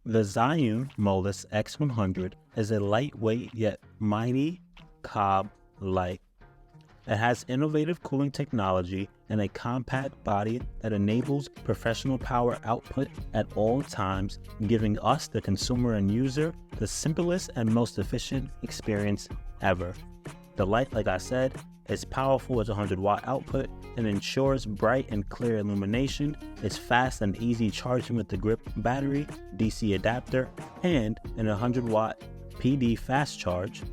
The ZHIYUN Molus x100 is a lightweight yet mighty COB light. It has innovative cooling technology and a compact body that enables professional power output at all times, giving us, the consumer and user, the simplest and most efficient experience ever. The light, like I said, is powerful with 100-watt output and ensures bright and clear illumination. It's fast and easy charging with the grip battery, DC adapter, and an 100-watt PD fast charge.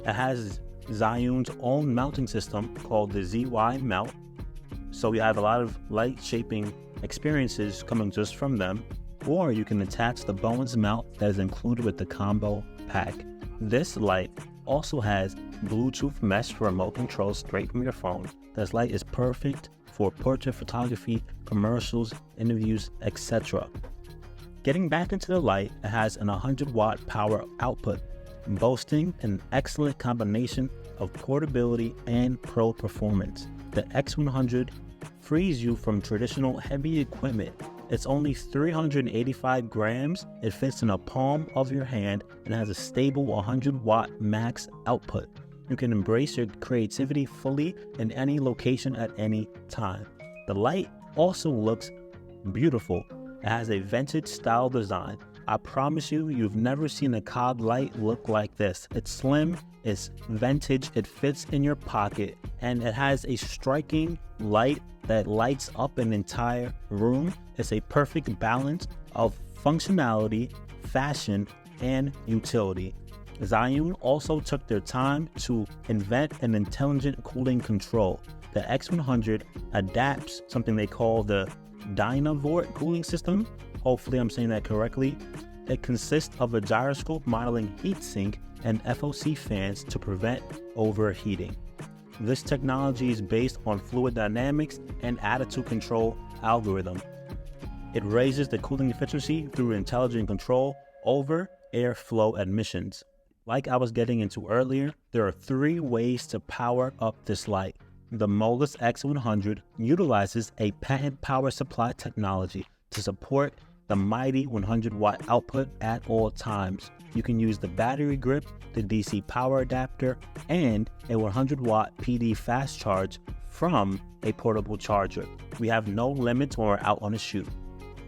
It has ZHIYUN's own mounting system called the ZY Melt, so we have a lot of light shaping experiences coming just from them. Or you can attach the Bowens mount that is included with the combo pack. This light also has Bluetooth mesh for remote control straight from your phone. This light is perfect for portrait photography, commercials, interviews, etc. Getting back into the light, it has an 100-watt power output, boasting an excellent combination of portability and pro performance. The X100 frees you from traditional heavy equipment. It's only 385 grams, it fits in a palm of your hand, and has a stable 100-watt max output. You can embrace your creativity fully in any location at any time. The light also looks beautiful. It has a vintage style design. I promise you, you've never seen a COB light look like this. It's slim, it's vintage, it fits in your pocket, and it has a striking light that lights up an entire room. It's a perfect balance of functionality, fashion, and utility. ZHIYUN also took their time to invent an intelligent cooling control. The X100 adapts something they call the Dynavort cooling system. Hopefully I'm saying that correctly. It consists of a gyroscope modeling heatsink and FOC fans to prevent overheating. This technology is based on fluid dynamics and attitude control algorithm. It raises the cooling efficiency through intelligent control over airflow admissions. Like I was getting into earlier, there are 3 ways to power up this light. The Molus x100 utilizes a patent power supply technology to support the mighty 100-watt output at all times. You can use the battery grip, the DC power adapter, and a 100-watt PD fast charge from a portable charger. We have no limits when we're out on a shoot.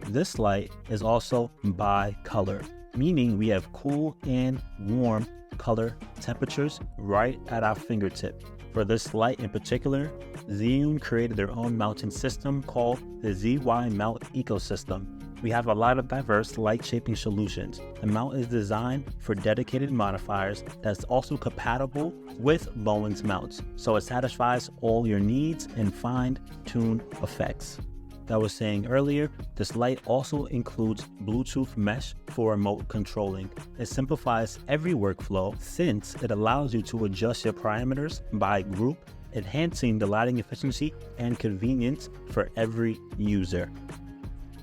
This light is also bi-color, meaning we have cool and warm color temperatures right at our fingertip. For this light in particular, ZHIYUN created their own mounting system called the ZY Melt ecosystem. We have a lot of diverse light shaping solutions. The mount is designed for dedicated modifiers that's also compatible with Bowens mounts, so it satisfies all your needs and fine-tuned effects. That I was saying earlier, this light also includes Bluetooth mesh for remote controlling. It simplifies every workflow since it allows you to adjust your parameters by group, enhancing the lighting efficiency and convenience for every user.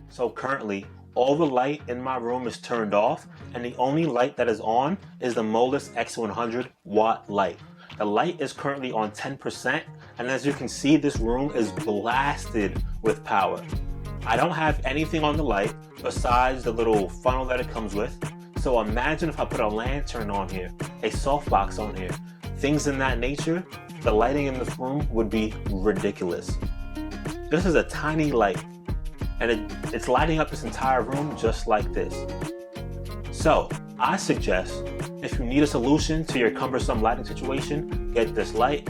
So currently, all the light in my room is turned off, and the only light that is on is the Molus x100 watt light. The light is currently on 10%, and as you can see, this room is blasted with power. I don't have anything on the light besides the little funnel that it comes with. So imagine if I put a lantern on here, a softbox on here, things in that nature, the lighting in this room would be ridiculous. This is a tiny light, and it's lighting up this entire room just like this. So I suggest, if you need a solution to your cumbersome lighting situation, get this light.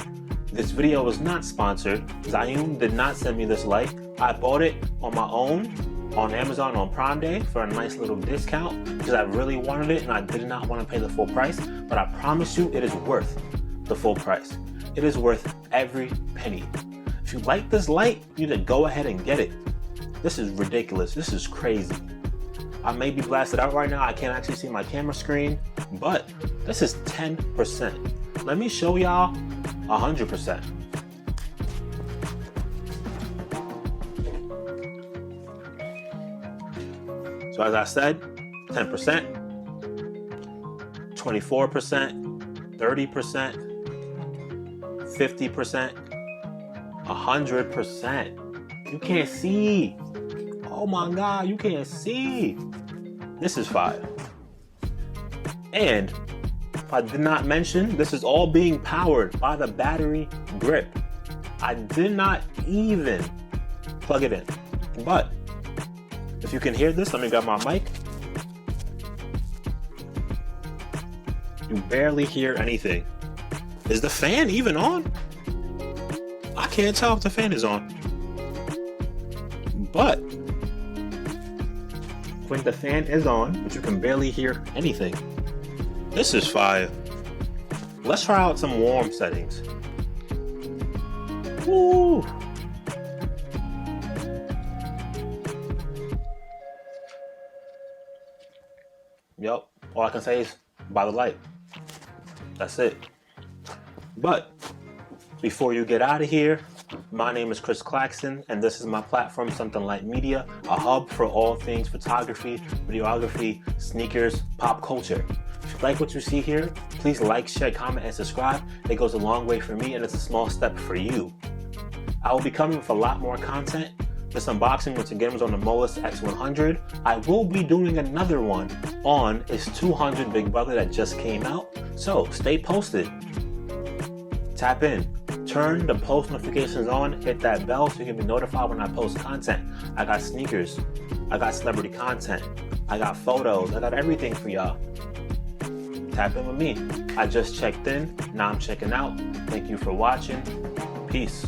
This video was not sponsored. ZHIYUN did not send me this light. I bought it on my own on Amazon on Prime Day for a nice little discount because I really wanted it and I did not want to pay the full price, but I promise you it is worth the full price. It is worth every penny. If you like this light, you need to go ahead and get it. This is ridiculous. This is crazy. I may be blasted out right now. I can't actually see my camera screen, but this is 10%. Let me show y'all 100%. So as I said, 10%, 24%, 30%, 50%, 100%. You can't see. Oh my God, you can't see. This is fire. And if I did not mention, this is all being powered by the battery grip. I did not even plug it in. But if you can hear this, let me grab my mic. You barely hear anything. Is the fan even on? I can't tell if the fan is on. But when the fan is on, but you can barely hear anything. This is fire. Let's try out some warm settings. Woo! Yup, all I can say is buy the light. That's it. But before you get out of here, my name is CClaxton, and this is my platform, Something Light Media, a hub for all things photography, videography, sneakers, pop culture. If you like what you see here, please like, share, comment, and subscribe. It goes a long way for me, and it's a small step for you. I will be coming with a lot more content. This unboxing once again was on the Molus x100. I will be doing another one on its 200 big brother that just came out. So stay posted. Tap in. Turn the post notifications on. Hit that bell so you can be notified when I post content. I got sneakers. I got celebrity content. I got photos. I got everything for y'all. Tap in with me. I just checked in. Now I'm checking out. Thank you for watching. Peace.